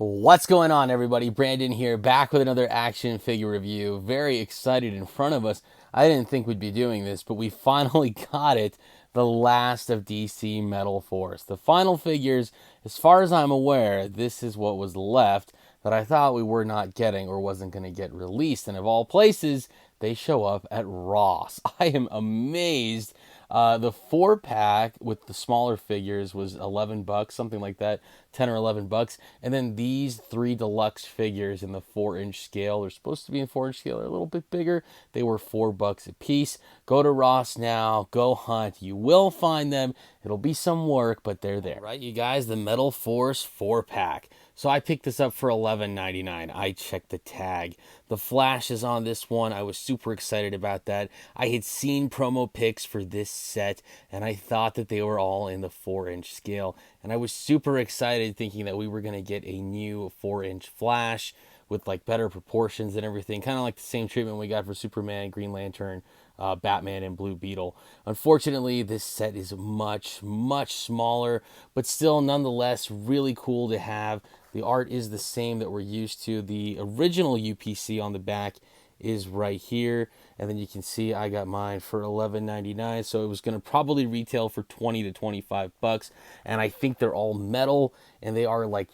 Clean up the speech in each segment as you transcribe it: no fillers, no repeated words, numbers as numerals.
What's going on, everybody? Brandon here, back with another action figure review. Very excited in front of us. I didn't think we'd be doing this, but we finally got it. The last of DC Metal Force. The final figures, as far as I'm aware, this is what was left that I thought we were not getting or wasn't going to get released. And of all places, they show up at Ross. I am amazed. The 4-pack with the smaller figures was 11 bucks, something like that, 10 or 11 bucks. And then these 3 deluxe figures in the 4-inch scale, they're supposed to be in 4-inch scale, they're a little bit bigger. They were 4 bucks a piece. Go to Ross now, go hunt. You will find them. It'll be some work, but they're there. All right, you guys, the Metal Force 4-pack. So I picked this up for $11.99. I checked the tag. The flash is on this one. I was super excited about that. I had seen promo pics for this set, and I thought that they were all in the 4-inch scale. And I was super excited thinking that we were going to get a new 4-inch flash with like better proportions and everything. Kind of like the same treatment we got for Superman, Green Lantern, Batman, and Blue Beetle. Unfortunately, this set is much, much smaller, but still nonetheless really cool to have. The art is the same that we're used to. The original UPC on the back is right here, and then you can see I got mine for $11.99, so it was going to probably retail for 20 to 25 bucks. And I think they're all metal, and they are like,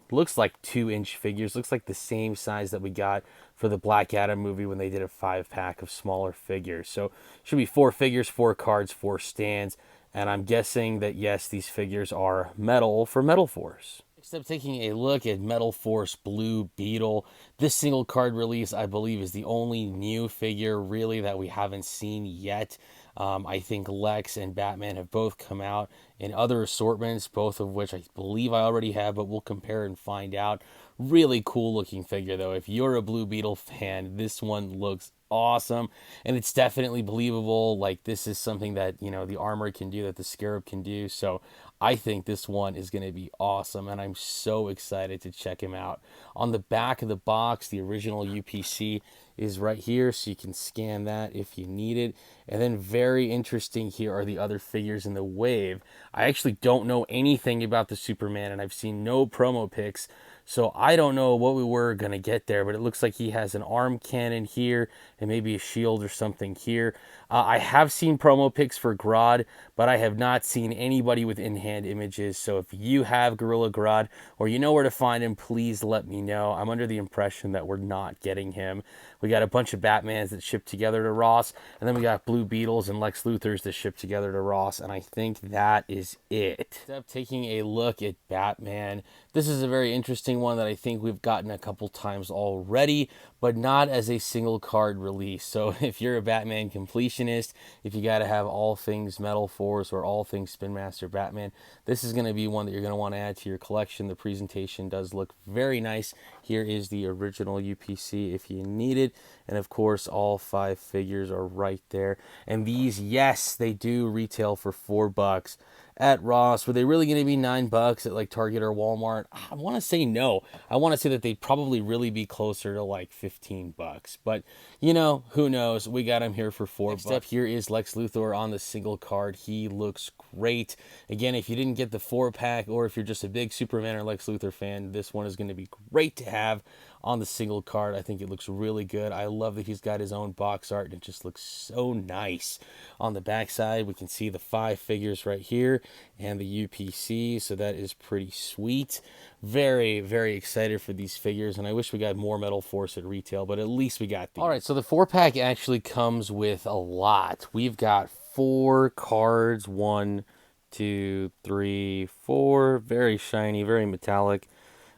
looks like 2-inch figures. Looks like the same size that we got for the Black Adam movie when they did a 5-pack of smaller figures. So should be 4 figures, 4 cards, 4 stands, and I'm guessing that yes, these figures are metal for Metal Force. Except taking a look at Metal Force Blue Beetle. This single card release, I believe, is the only new figure really that we haven't seen yet. I think Lex and Batman have both come out in other assortments, both of which I believe I already have, but we'll compare and find out. Really cool looking figure, though. If you're a Blue Beetle fan, this one looks awesome, and it's definitely believable. Like, this is something that, you know, the armor can do, that the Scarab can do. So I think this one is going to be awesome, and I'm so excited to check him out. On the back of the box, the original UPC is right here, so you can scan that if you need it. And then very interesting, here are the other figures in the wave. I actually don't know anything about the Superman, and I've seen no promo pics, so I don't know what we were going to get there, but it looks like he has an arm cannon here and maybe a shield or something here. I have seen promo pics for Grodd, but I have not seen anybody with in-hand images. So if you have Gorilla Grodd or you know where to find him, please let me know. I'm under the impression that we're not getting him. We got a bunch of Batmans that ship together to Ross, and then we got Blue Beetles and Lex Luthors that ship together to Ross, and I think that is it. Taking a look at Batman, this is a very interesting one that I think we've gotten a couple times already, but not as a single card release. So if you're a Batman completionist, if you got to have all things Metal Force or all things Spin Master Batman, this is going to be one that you're going to want to add to your collection. The presentation does look very nice. Here is the original UPC if you need it. And of course, all 5 figures are right there. And these, yes, they do retail for $4 at Ross. Were they really going to be $9 at like Target or Walmart? I want to say no. I want to say that they'd probably really be closer to like $15. But, you know, who knows? We got him here for $4. Next up here is Lex Luthor on the single card. He looks great. Again, if you didn't get the 4-pack, or if you're just a big Superman or Lex Luthor fan, this one is going to be great to have on the single card. I think it looks really good. I love that he's got his own box art, and it just looks so nice. On the back side, we can see the 5 figures right here and the UPC, so that is pretty sweet. Very, very excited for these figures, and I wish we got more Metal Force at retail, but at least we got these. All right, so the 4-pack actually comes with a lot. We've got 4 cards, 1, 2, 3, 4, very shiny, very metallic.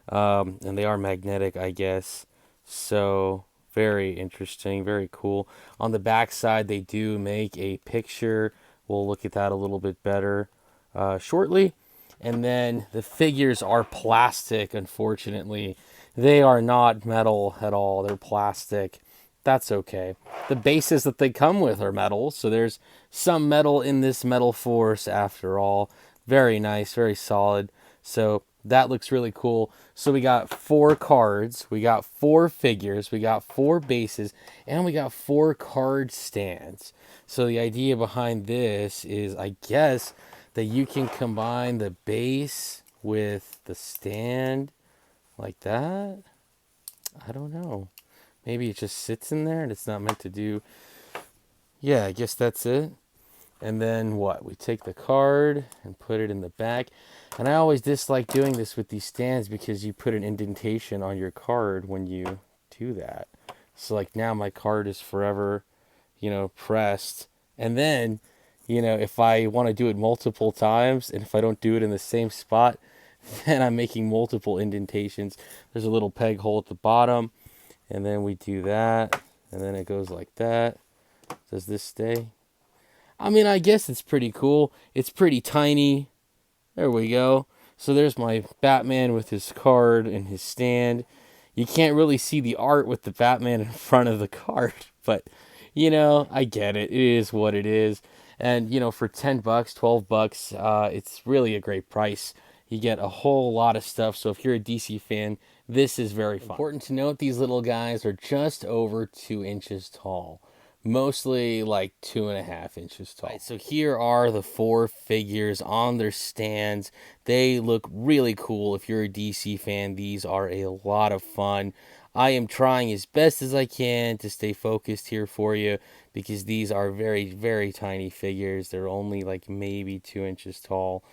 And they are magnetic, I guess. So very interesting, very cool. On the back side, they do make a picture. We'll look at that a little bit better shortly. And then the figures are plastic, unfortunately. They are not metal at all. They're plastic. That's okay. The bases that they come with are metal, so there's some metal in this Metal Force after all. Very nice, very solid. So that looks really cool. So we got 4 cards, we got 4 figures, we got 4 bases, and we got 4 card stands. So the idea behind this is, I guess, that you can combine the base with the stand like that. I don't know. Maybe it just sits in there and it's not meant to do. Yeah, I guess that's it. And then what? We take the card and put it in the back. And I always dislike doing this with these stands because you put an indentation on your card when you do that. So like now my card is forever, pressed. And then, if I want to do it multiple times and if I don't do it in the same spot, then I'm making multiple indentations. There's a little peg hole at the bottom, and then we do that, and then it goes like that. Does this stay? I mean, I guess it's pretty cool. It's pretty tiny. There we go. So there's my Batman with his card and his stand. You can't really see the art with the Batman in front of the card, but I get it. It is what it is. And for $10, $12, it's really a great price. You get a whole lot of stuff. So if you're a DC fan, this is very fun. Important to note, these little guys are just over 2 inches tall. Mostly like 2.5 inches tall. Right, so here are the 4 figures on their stands. They look really cool. If you're a DC fan, these are a lot of fun. I am trying as best as I can to stay focused here for you because these are very, very tiny figures. They're only like maybe 2 inches tall.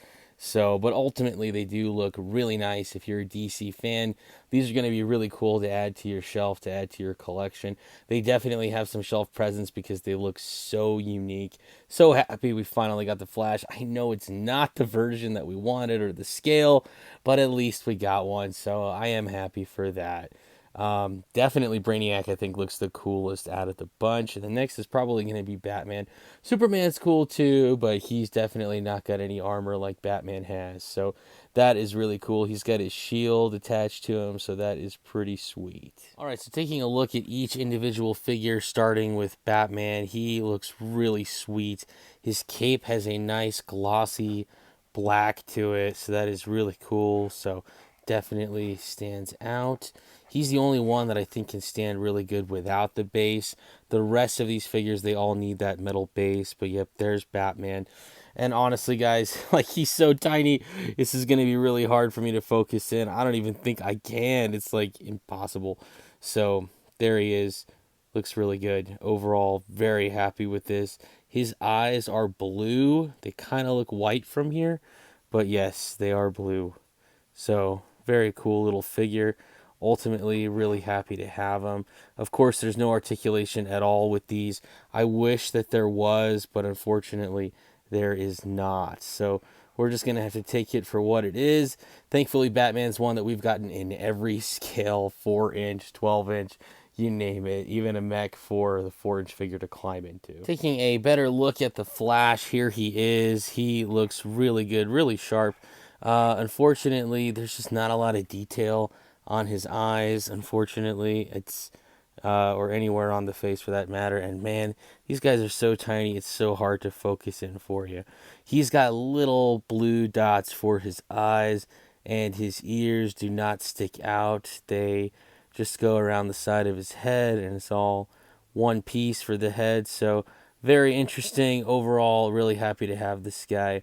So, but ultimately they do look really nice. If you're a DC fan, these are going to be really cool to add to your shelf, to add to your collection. They definitely have some shelf presence because they look so unique. So happy we finally got the Flash. I know it's not the version that we wanted or the scale, but at least we got one. So I am happy for that. Definitely Brainiac, I think, looks the coolest out of the bunch. And the next is probably going to be Batman. Superman's cool too, but he's definitely not got any armor like Batman has. So that is really cool. He's got his shield attached to him, so that is pretty sweet. All right, so taking a look at each individual figure, starting with Batman, he looks really sweet. His cape has a nice glossy black to it, so that is really cool. So definitely stands out. He's the only one that I think can stand really good without the base. The rest of these figures, they all need that metal base. But yep, there's Batman. And honestly, guys, like he's so tiny, this is going to be really hard for me to focus in. I don't even think I can. It's like impossible. So there he is. Looks really good. Overall, very happy with this. His eyes are blue. They kind of look white from here. But yes, they are blue. So very cool little figure. Ultimately, really happy to have him. Of course, there's no articulation at all with these. I wish that there was, but unfortunately, there is not. So we're just going to have to take it for what it is. Thankfully, Batman's one that we've gotten in every scale, 4-inch, 12-inch, you name it, even a mech for the 4-inch figure to climb into. Taking a better look at the Flash, here he is. He looks really good, really sharp. Unfortunately, there's just not a lot of detail on his eyes. Unfortunately, it's or anywhere on the face for that matter. And man, these guys are so tiny, it's so hard to focus in for you. He's got little blue dots for his eyes, and his ears do not stick out. They just go around the side of his head, and it's all one piece for the head. So very interesting overall. Really happy to have this guy.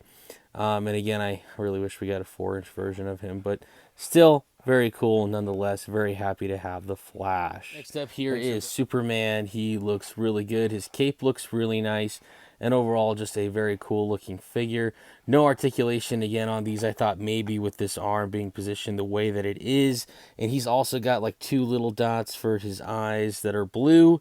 And again, I really wish we got a 4-inch version of him, but still very cool nonetheless. Very happy to have the Flash. Next up here is Superman. He looks really good. His cape looks really nice. And overall, just a very cool looking figure. No articulation again on these. I thought maybe with this arm being positioned the way that it is. And he's also got like 2 little dots for his eyes that are blue.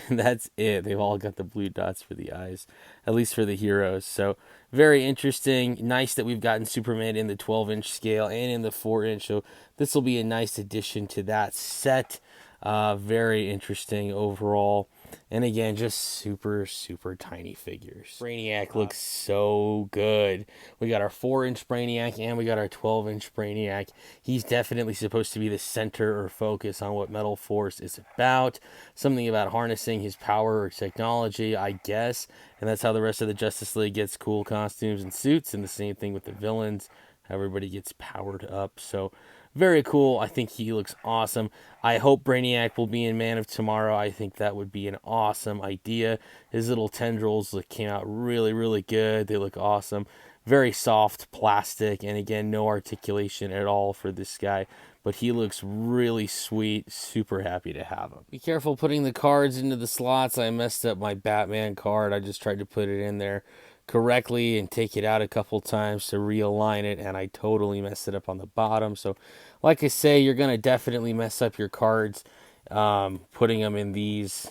And that's it. They've all got the blue dots for the eyes, at least for the heroes. So very interesting. Nice that we've gotten Superman in the 12-inch scale and in the 4-inch. So this will be a nice addition to that set. Very interesting overall. And again, just super, super tiny figures. Brainiac looks so good. We got our 4-inch Brainiac and we got our 12-inch Brainiac. He's definitely supposed to be the center or focus on what Metal Force is about. Something about harnessing his power or technology, I guess. And that's how the rest of the Justice League gets cool costumes and suits. And the same thing with the villains. Everybody gets powered up. So very cool. I think he looks awesome. I hope Brainiac will be in Man of Tomorrow. I think that would be an awesome idea. His little tendrils came out really, really good. They look awesome. Very soft plastic. And again, no articulation at all for this guy. but he looks really sweet. Super happy to have him. Be careful putting the cards into the slots. I messed up my Batman card. I just tried to put it in there correctly and take it out a couple times to realign it, and I totally messed it up on the bottom. So like I say, you're going to definitely mess up your cards putting them in these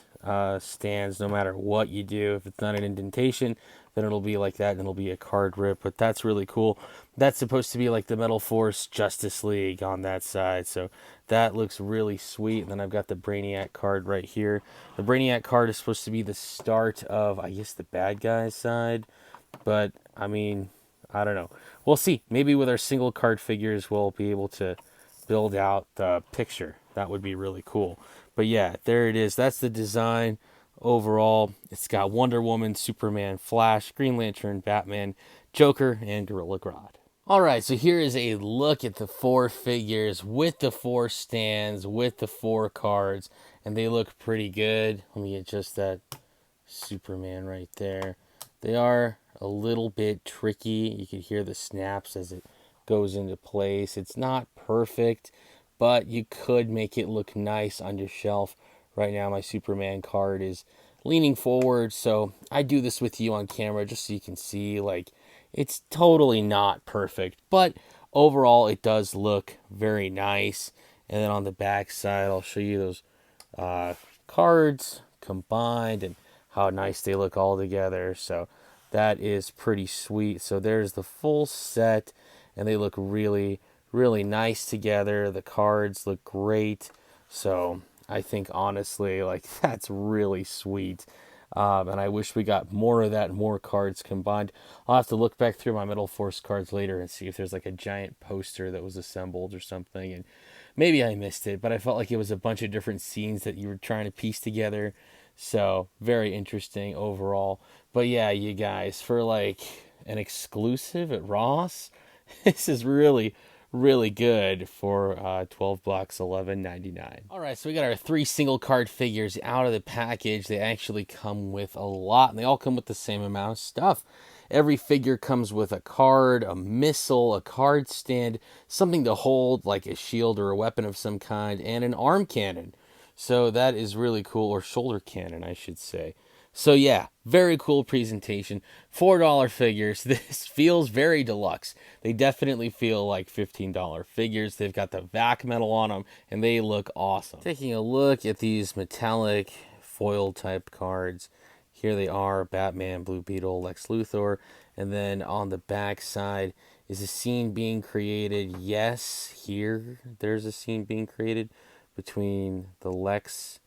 stands no matter what you do. If it's not an indentation, then it'll be like that and it'll be a card rip. But that's really cool. That's supposed to be like the Metal Force Justice League on that side, so that looks really sweet. And then I've got the Brainiac card right here. The Brainiac card is supposed to be the start of, I guess, the bad guy's side, but I mean, I don't know. We'll see. Maybe with our single card figures, we'll be able to build out the picture. That would be really cool. But yeah, there it is. That's the design overall. It's got Wonder Woman, Superman, Flash, Green Lantern, Batman, Joker, and Gorilla Grodd. Alright, so here is a look at the 4 figures with the 4 stands, with the 4 cards, and they look pretty good. Let me adjust that Superman right there. They are a little bit tricky. You can hear the snaps as it goes into place. It's not perfect, but you could make it look nice on your shelf. Right now my Superman card is leaning forward, so I do this with you on camera just so you can see, like, it's totally not perfect, but overall it does look very nice. And then on the back side, I'll show you those cards combined and how nice they look all together. So that is pretty sweet. So there's the full set, and they look really, really nice together. The cards look great. So I think honestly, like, that's really sweet. And I wish we got more of that, more cards combined. I'll have to look back through my Metal Force cards later and see if there's like a giant poster that was assembled or something. And maybe I missed it, but I felt like it was a bunch of different scenes that you were trying to piece together. So very interesting overall. But yeah, you guys, for like an exclusive at Ross, this is really, really good for 12 bucks, $11.99. All right, so we got our 3 single card figures out of the package. They actually come with a lot, and they all come with the same amount of stuff. Every figure comes with a card, a missile, a card stand, something to hold like a shield or a weapon of some kind, and an arm cannon. So that is really cool, or shoulder cannon, I should say. So yeah, very cool presentation. $4 figures. This feels very deluxe. They definitely feel like $15 figures. They've got the vac metal on them, and they look awesome. Taking a look at these metallic foil type cards. Here they are: Batman, Blue Beetle, Lex Luthor. And then on the back side, is a scene being created? Yes, here there's a scene being created between the Lex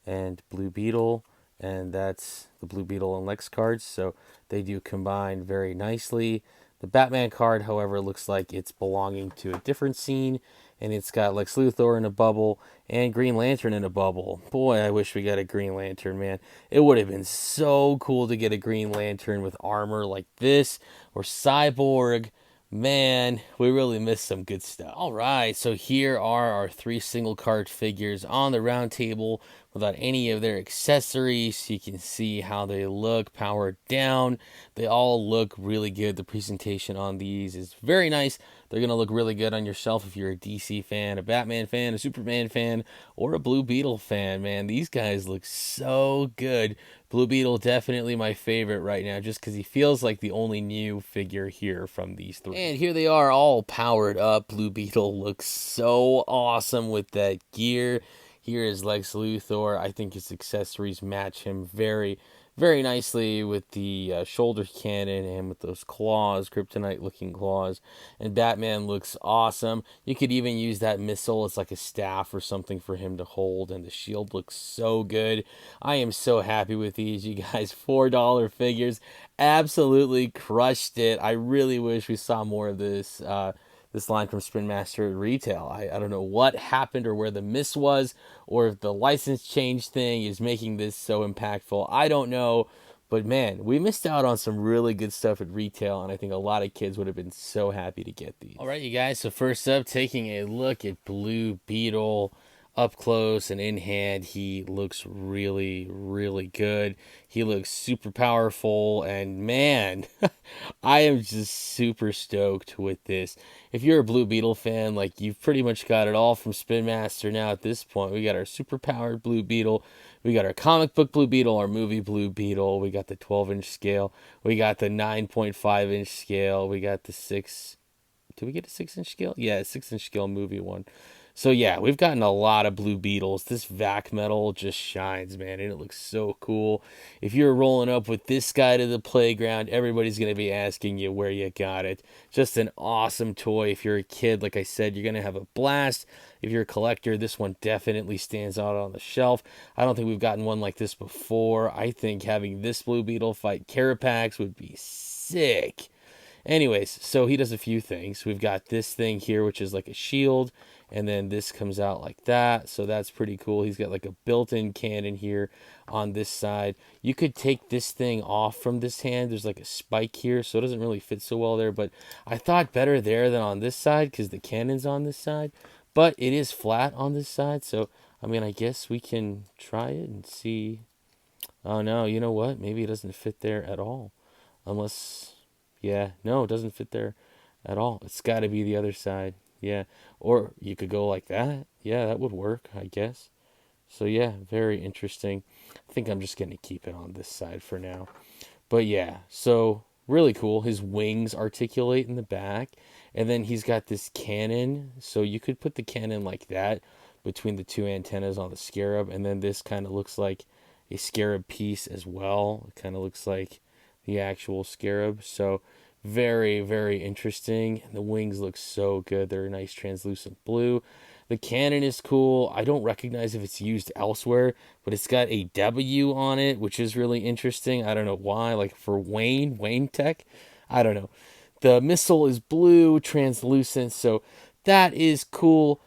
and Blue Beetle, and that's the Blue Beetle and Lex cards, so they do combine very nicely. The Batman card, however, looks like it's belonging to a different scene, and it's got Lex Luthor in a bubble and Green Lantern in a bubble. Boy, I wish we got a Green Lantern, man. It would have been so cool to get a Green Lantern with armor like this, or Cyborg. Man, we really missed some good stuff. All right, so here are our 3 single card figures on the round table without any of their accessories. You can see how they look powered down. They all look really good. The presentation on these is very nice. They're going to look really good on your shelf if you're a DC fan, a Batman fan, a Superman fan, or a Blue Beetle fan, man. These guys look so good. Blue Beetle definitely my favorite right now, just because he feels like the only new figure here from these 3. And here they are all powered up. Blue Beetle looks so awesome with that gear. Here is Lex Luthor. I think his accessories match him very, very nicely with the shoulder cannon and with those claws, kryptonite-looking claws. And Batman looks awesome. You could even use that missile as like a staff or something for him to hold, and the shield looks so good. I am so happy with these, you guys. $4 figures. Absolutely crushed it. I really wish we saw more of this this line from Spin Master at retail. I don't know what happened or where the miss was, or if the license change thing is making this so impactful. I don't know, but man, we missed out on some really good stuff at retail, and I think a lot of kids would have been so happy to get these. All right, you guys, so first up, taking a look at Blue Beetle. up close and in hand, he looks really, really good. He looks super powerful, and man, I am just super stoked with this. If you're a Blue Beetle fan, like you've pretty much got it all from Spin Master now at this point. We got our super powered Blue Beetle, we got our comic book Blue Beetle, our movie Blue Beetle, we got the 12-inch scale, we got the 9.5-inch scale, we got the 6. Did we get a 6-inch scale? Yeah, a 6-inch scale movie one. So yeah, we've gotten a lot of Blue Beetles. This vac metal just shines, man, and it looks so cool. If you're rolling up with this guy to the playground, everybody's going to be asking you where you got it. Just an awesome toy. If you're a kid, like I said, you're going to have a blast. If you're a collector, this one definitely stands out on the shelf. I don't think we've gotten one like this before. I think having this Blue Beetle fight Carapax would be sick. Anyways, so he does a few things. We've got this thing here, which is like a shield, and then this comes out like that. So that's pretty cool. He's got like a built-in cannon here on this side. You could take this thing off from this hand. There's like a spike here, so it doesn't really fit so well there. But I thought better there than on this side because the cannon's on this side. But it is flat on this side, so I mean, I guess we can try it and see. Oh no, you know what? Maybe it doesn't fit there at all. Unless, yeah, no, it doesn't fit there at all. It's got to be the other side. Yeah. Or you could go like that. Yeah, that would work, I guess. So yeah, very interesting. I think I'm just going to keep it on this side for now. But yeah, so really cool. His wings articulate in the back. And then he's got this cannon. So you could put the cannon like that between the two antennas on the scarab. And then this kind of looks like a scarab piece as well. It kind of looks like the actual scarab. So very, very interesting. The wings look so good. They're a nice translucent blue. The cannon is cool. I don't recognize if it's used elsewhere, but it's got a W on it, which is really interesting. I don't know why. Like for Wayne Tech. I don't know. The missile is blue, translucent, so that is cool.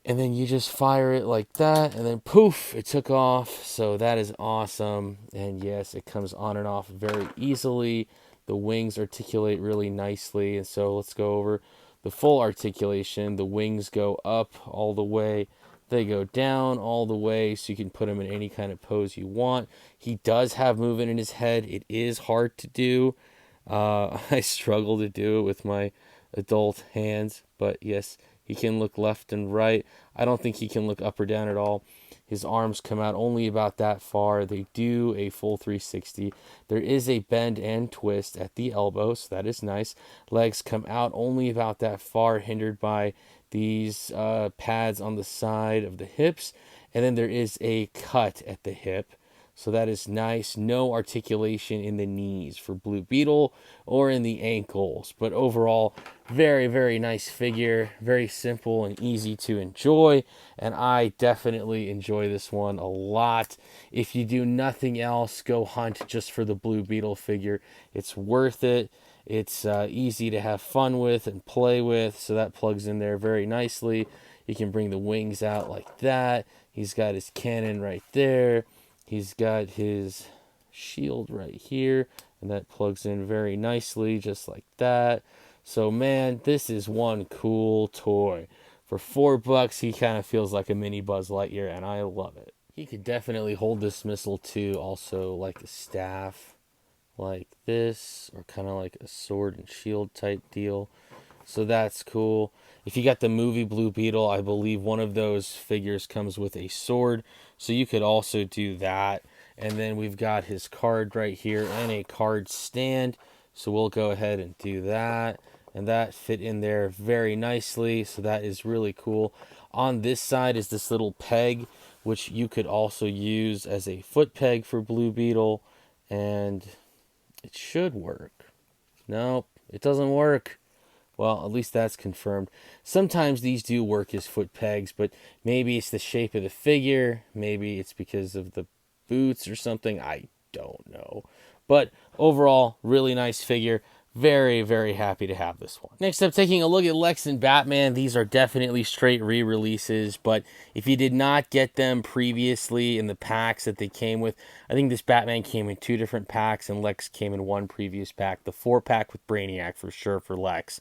And then you just fire it like that, and then poof, it took off. So that is awesome. And yes, it comes on and off very easily. The wings articulate really nicely. And so let's go over the full articulation. The wings go up all the way. They go down all the way, so you can put them in any kind of pose you want. He does have movement in his head. It is hard to do. I struggle to do it with my adult hands, but yes, he can look left and right. I don't think he can look up or down at all. His arms come out only about that far. They do a full 360. There is a bend and twist at the elbow, so that is nice. Legs come out only about that far, hindered by these pads on the side of the hips. And then there is a cut at the hip. So that is nice. No articulation in the knees for Blue Beetle or in the ankles. But overall, very, very nice figure. Very simple and easy to enjoy. And I definitely enjoy this one a lot. If you do nothing else, go hunt just for the Blue Beetle figure. It's worth it. It's easy to have fun with and play with. So that plugs in there very nicely. You can bring the wings out like that. He's got his cannon right there. He's got his shield right here, and that plugs in very nicely, just like that. So, man, this is one cool toy. For $4, he kind of feels like a mini Buzz Lightyear, and I love it. He could definitely hold this missile, too, also like a staff, like this, or kind of like a sword and shield type deal. So that's cool. If you got the movie Blue Beetle, I believe one of those figures comes with a sword. So you could also do that. And then we've got his card right here and a card stand. So we'll go ahead and do that. And that fit in there very nicely. So that is really cool. On this side is this little peg, which you could also use as a foot peg for Blue Beetle. And it should work. Nope, it doesn't work. Well, at least that's confirmed. Sometimes these do work as foot pegs, but maybe it's the shape of the figure. Maybe it's because of the boots or something. I don't know. But overall, really nice figure. Very, very happy to have this one. Next up, taking a look at Lex and Batman. These are definitely straight re-releases, but if you did not get them previously in the packs that they came with, I think this Batman came in 2 different packs and Lex came in 1 previous pack. The 4-pack with Brainiac for sure for Lex.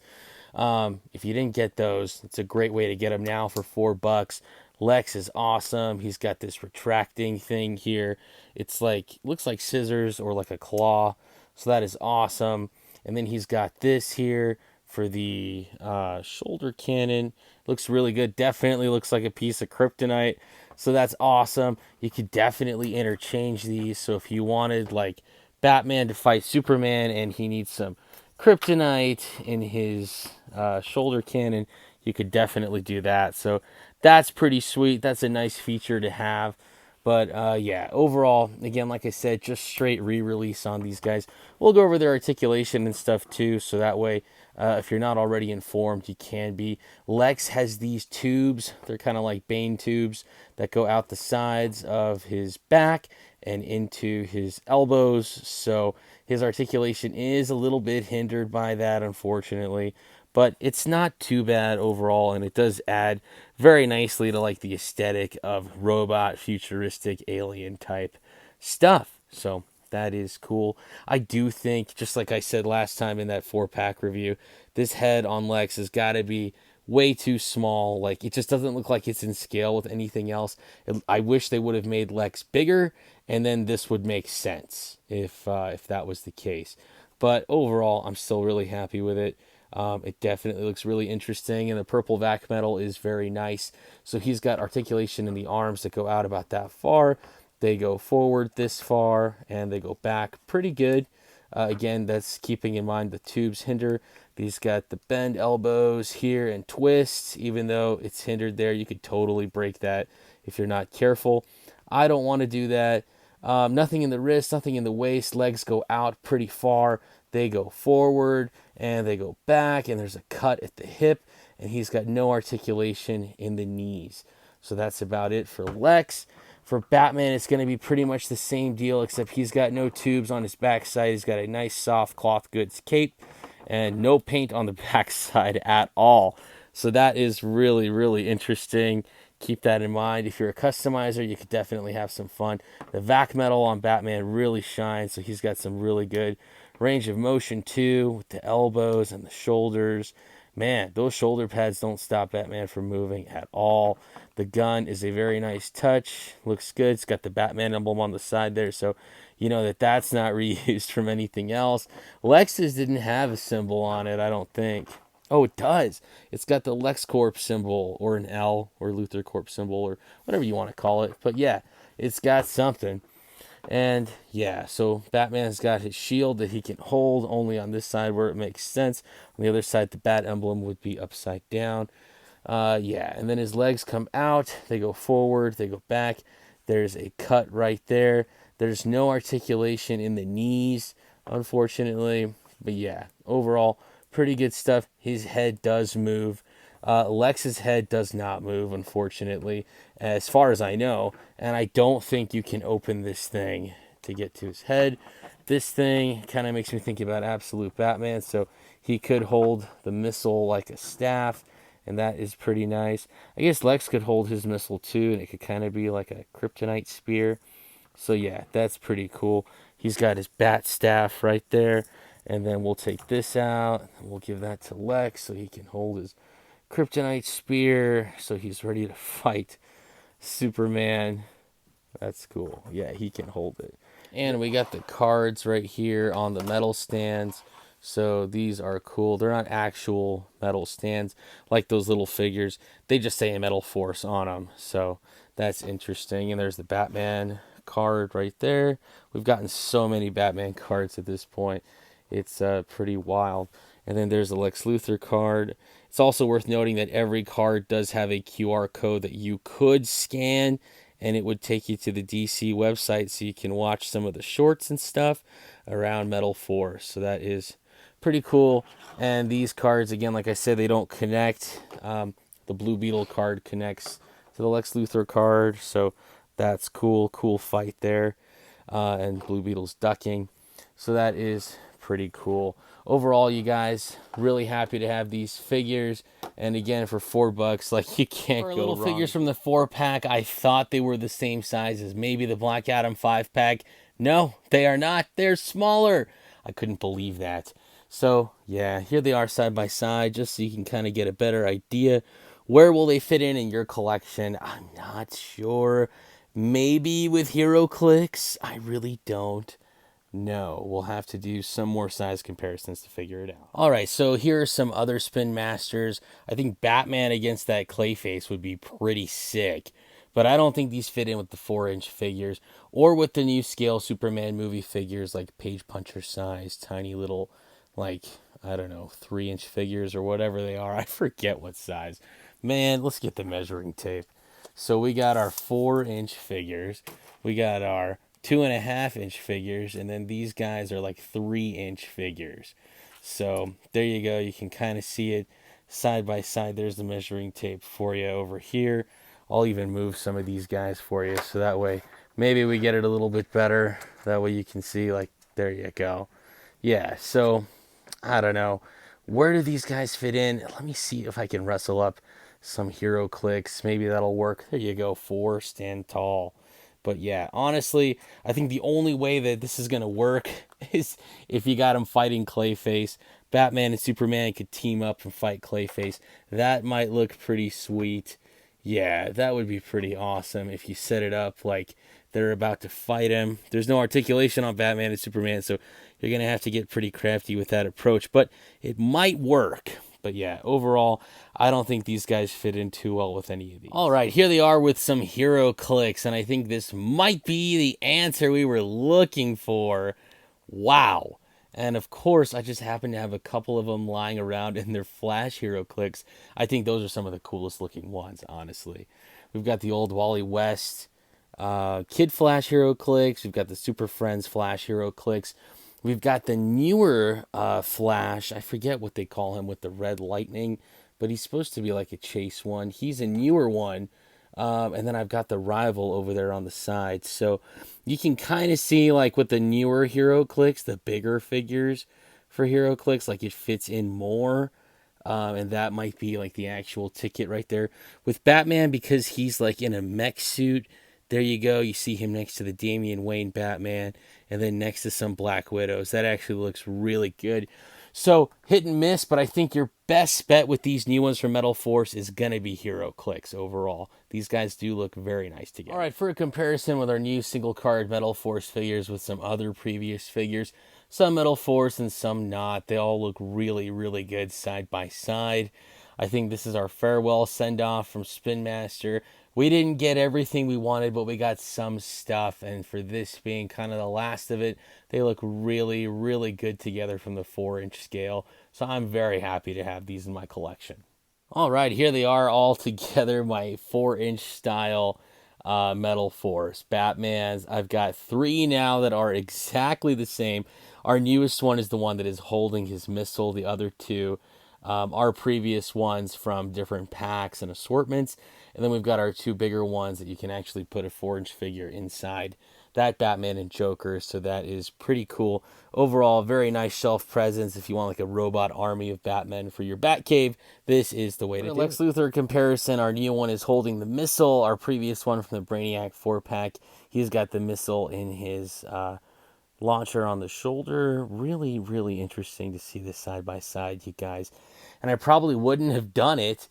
If you didn't get those, it's a great way to get them now for $4. Lex is awesome. He's got this retracting thing here. It's like, looks like scissors or like a claw. So that is awesome. And then he's got this here for the shoulder cannon. Looks really good. Definitely looks like a piece of kryptonite. So that's awesome. You could definitely interchange these. So if you wanted like Batman to fight Superman and he needs some kryptonite in his shoulder cannon, you could definitely do that. So that's pretty sweet. That's a nice feature to have. But yeah, overall, again, like I said, just straight re-release on these guys. We'll go over their articulation and stuff too, so that way, if you're not already informed, you can be. Lex has these tubes. They're kind of like Bane tubes that go out the sides of his back and into his elbows. So his articulation is a little bit hindered by that, unfortunately. But it's not too bad overall, and it does add very nicely to like the aesthetic of robot, futuristic, alien type stuff. So that is cool. I do think, just like I said last time in that 4-pack review, this head on Lex has got to be way too small. Like, it just doesn't look like it's in scale with anything else. I wish they would have made Lex bigger, and then this would make sense if that was the case. But overall, I'm still really happy with it. It definitely looks really interesting, and the purple vac metal is very nice. So he's got articulation in the arms that go out about that far. They go forward this far, and they go back pretty good. Again, that's keeping in mind the tubes hinder. He's got the bend elbows here and twists. Even though it's hindered there, you could totally break that if you're not careful. I don't want to do that. Nothing in the wrist, nothing in the waist. Legs go out pretty far. They go forward and they go back, and there's a cut at the hip, and he's got no articulation in the knees. So that's about it for Lex. For Batman, it's going to be pretty much the same deal, except he's got no tubes on his backside. He's got a nice soft cloth goods cape and no paint on the backside at all. So that is really, really interesting. Keep that in mind. If you're a customizer, you could definitely have some fun. The vac metal on Batman really shines, so he's got some really good range of motion too, with the elbows and the shoulders. Man, those shoulder pads don't stop Batman from moving at all. The gun is a very nice touch. Looks good. It's got the Batman emblem on the side there, so you know that that's not reused from anything else. Lex's didn't have a symbol on it, I don't think. Oh, it does. It's got the LexCorp symbol, or an L, or Luthor Corp symbol, or whatever you want to call it. But yeah, it's got something. And yeah, so Batman's got his shield that he can hold only on this side where it makes sense. On the other side, the bat emblem would be upside down. Yeah, and then his legs come out. They go forward. They go back. There's a cut right there. There's no articulation in the knees, unfortunately. But yeah, overall, pretty good stuff. His head does move. Lex's head does not move, unfortunately, as far as I know. And I don't think you can open this thing to get to his head. This thing kind of makes me think about Absolute Batman. So he could hold the missile like a staff, and that is pretty nice. I guess Lex could hold his missile too, and it could kind of be like a kryptonite spear. So yeah, that's pretty cool. He's got his bat staff right there. And then we'll take this out. And we'll give that to Lex so he can hold his kryptonite spear. So he's ready to fight Superman. That's cool. Yeah, he can hold it. And we got the cards right here on the metal stands. So these are cool. They're not actual metal stands like those little figures. They just say a Metal Force on them. So that's interesting. And there's the Batman card right there. We've gotten so many Batman cards at this point. It's pretty wild. And then there's the Lex Luthor card. It's also worth noting that every card does have a QR code that you could scan, and it would take you to the DC website so you can watch some of the shorts and stuff around Metal Force. So that is pretty cool. And these cards, again, like I said, they don't connect. The Blue Beetle card connects to the Lex Luthor card, so that's cool. Cool fight there. And Blue Beetle's ducking. So that is pretty cool. Overall, you guys, really happy to have these figures. And again, for $4, like, you can't go wrong. Figures from the 4-pack, I thought they were the same size as maybe the Black Adam 5-pack. No, they are not. They're smaller. I couldn't believe that. So, yeah, here they are side by side, just so you can kind of get a better idea Where will they fit in your collection? I'm not sure. Maybe with HeroClix? I really don't know. We'll have to do some more size comparisons to figure it out. All right, so here are some other Spin Masters. I think Batman against that Clayface would be pretty sick. But I don't think these fit in with the 4-inch figures or with the new scale Superman movie figures like Page Puncher size, tiny little, like, I don't know, 3-inch figures or whatever they are. I forget what size. Man, let's get the measuring tape. So we got our 4-inch figures. We got our 2.5-inch figures. And then these guys are like 3-inch figures. So there you go. You can kind of see it side by side. There's the measuring tape for you over here. I'll even move some of these guys for you so that way maybe we get it a little bit better. That way you can see, like, there you go. Yeah, so I don't know. Where do these guys fit in? Let me see if I can wrestle up some HeroClix. Maybe that'll work. There you go. 4, stand tall. But yeah, honestly, I think the only way that this is going to work is if you got them fighting Clayface. Batman and Superman could team up and fight Clayface. That might look pretty sweet. Yeah, that would be pretty awesome if you set it up like they're about to fight him. There's no articulation on Batman and Superman, so you're going to have to get pretty crafty with that approach. But it might work. But yeah, overall, I don't think these guys fit in too well with any of these. All right, here they are with some HeroClix, and I think this might be the answer we were looking for. Wow. And of course, I just happen to have a couple of them lying around in their Flash HeroClix. I think those are some of the coolest looking ones, honestly. We've got the old Wally West Kid Flash HeroClix. We've got the Super Friends Flash HeroClix. We've got the newer Flash. I forget what they call him with the red lightning, but he's supposed to be like a chase one. He's a newer one. And then I've got the rival over there on the side. So you can kind of see, like, with the newer HeroClix, the bigger figures for HeroClix, like it fits in more. And that might be like the actual ticket right there. With Batman, because he's like in a mech suit, there you go. You see him next to the Damian Wayne Batman and then next to some Black Widows. That actually looks really good. So hit and miss, but I think your best bet with these new ones from Metal Force is going to be HeroClix overall. These guys do look very nice together. All right, for a comparison with our new single card Metal Force figures with some other previous figures, some Metal Force and some not. They all look really, really good side by side. I think this is our farewell send-off from Spin Master. We didn't get everything we wanted, but we got some stuff. And for this being kind of the last of it, they look really, really good together from the 4-inch scale. So I'm very happy to have these in my collection. All right, here they are all together, my 4-inch style Metal Force Batmans. I've got 3 now that are exactly the same. Our newest one is the one that is holding his missile. The other 2 are previous ones from different packs and assortments. And then we've got our 2 bigger ones that you can actually put a 4-inch figure inside. That Batman and Joker, so that is pretty cool. Overall, very nice shelf presence. If you want like a robot army of Batman for your Batcave, this is the way to do it. Lex Luthor comparison, our new one is holding the missile. Our previous one from the Brainiac 4-pack, he's got the missile in his launcher on the shoulder. Really, really interesting to see this side by side, you guys. And I probably wouldn't have done it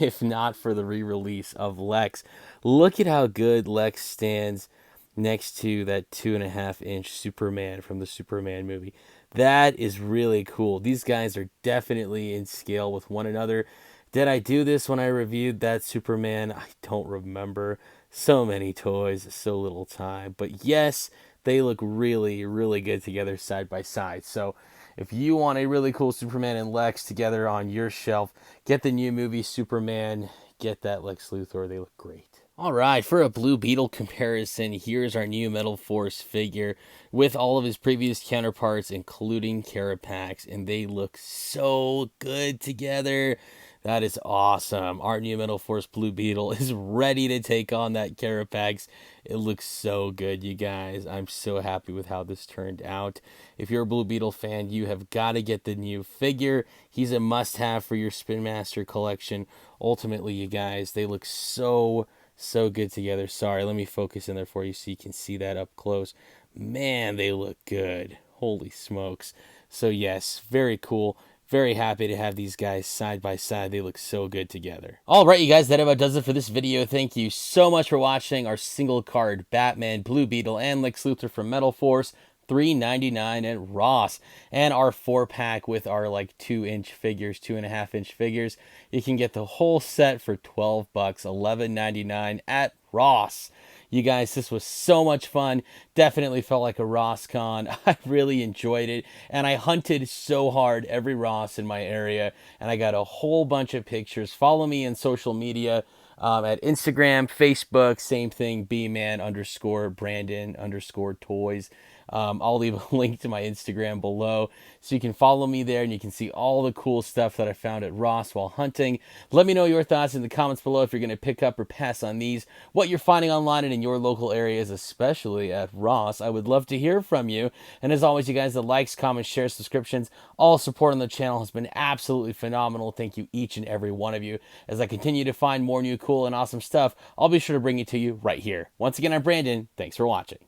if not for the re-release of Lex. Look at how good Lex stands next to that 2.5-inch Superman from the Superman movie. That is really cool. These guys are definitely in scale with one another. Did I do this when I reviewed that Superman? I don't remember. So many toys, so little time. But yes, they look really, really good together side by side. So if you want a really cool Superman and Lex together on your shelf, get the new movie Superman, get that Lex Luthor. They look great. All right, for a Blue Beetle comparison, here's our new Metal Force figure with all of his previous counterparts, including Carapax, and they look so good together. That is awesome. Our new Metal Force Blue Beetle is ready to take on that Carapax. It looks so good, you guys. I'm so happy with how this turned out. If you're a Blue Beetle fan, you have got to get the new figure. He's a must-have for your Spin Master collection. Ultimately, you guys, they look so good together. Sorry, let me focus in there for you so you can see that up close. Man, they look good. Holy smokes. So yes, very cool. Very happy to have these guys side by side. They look so good together. All right, you guys, that about does it for this video. Thank you so much for watching our single card Batman, Blue Beetle, and Lex Luthor from Metal Force. $3.99 at Ross, and our 4-pack with our like 2-inch figures, 2.5-inch figures. You can get the whole set for $12, $11.99 at Ross. You guys, this was so much fun. Definitely felt like a Ross con. I really enjoyed it, and I hunted so hard every Ross in my area, and I got a whole bunch of pictures. Follow me on social media. At Instagram, Facebook, same thing, Bman _ Brandon _ toys. I'll leave a link to my Instagram below so you can follow me there and you can see all the cool stuff that I found at Ross while hunting. Let me know your thoughts in the comments below if you're going to pick up or pass on these, what you're finding online and in your local areas, especially at Ross. I would love to hear from you. And as always, you guys, the likes, comments, shares, subscriptions, all support on the channel has been absolutely phenomenal. Thank you, each and every one of you. As I continue to find more new cool and awesome stuff, I'll be sure to bring it to you right here. Once again, I'm Brandon. Thanks for watching.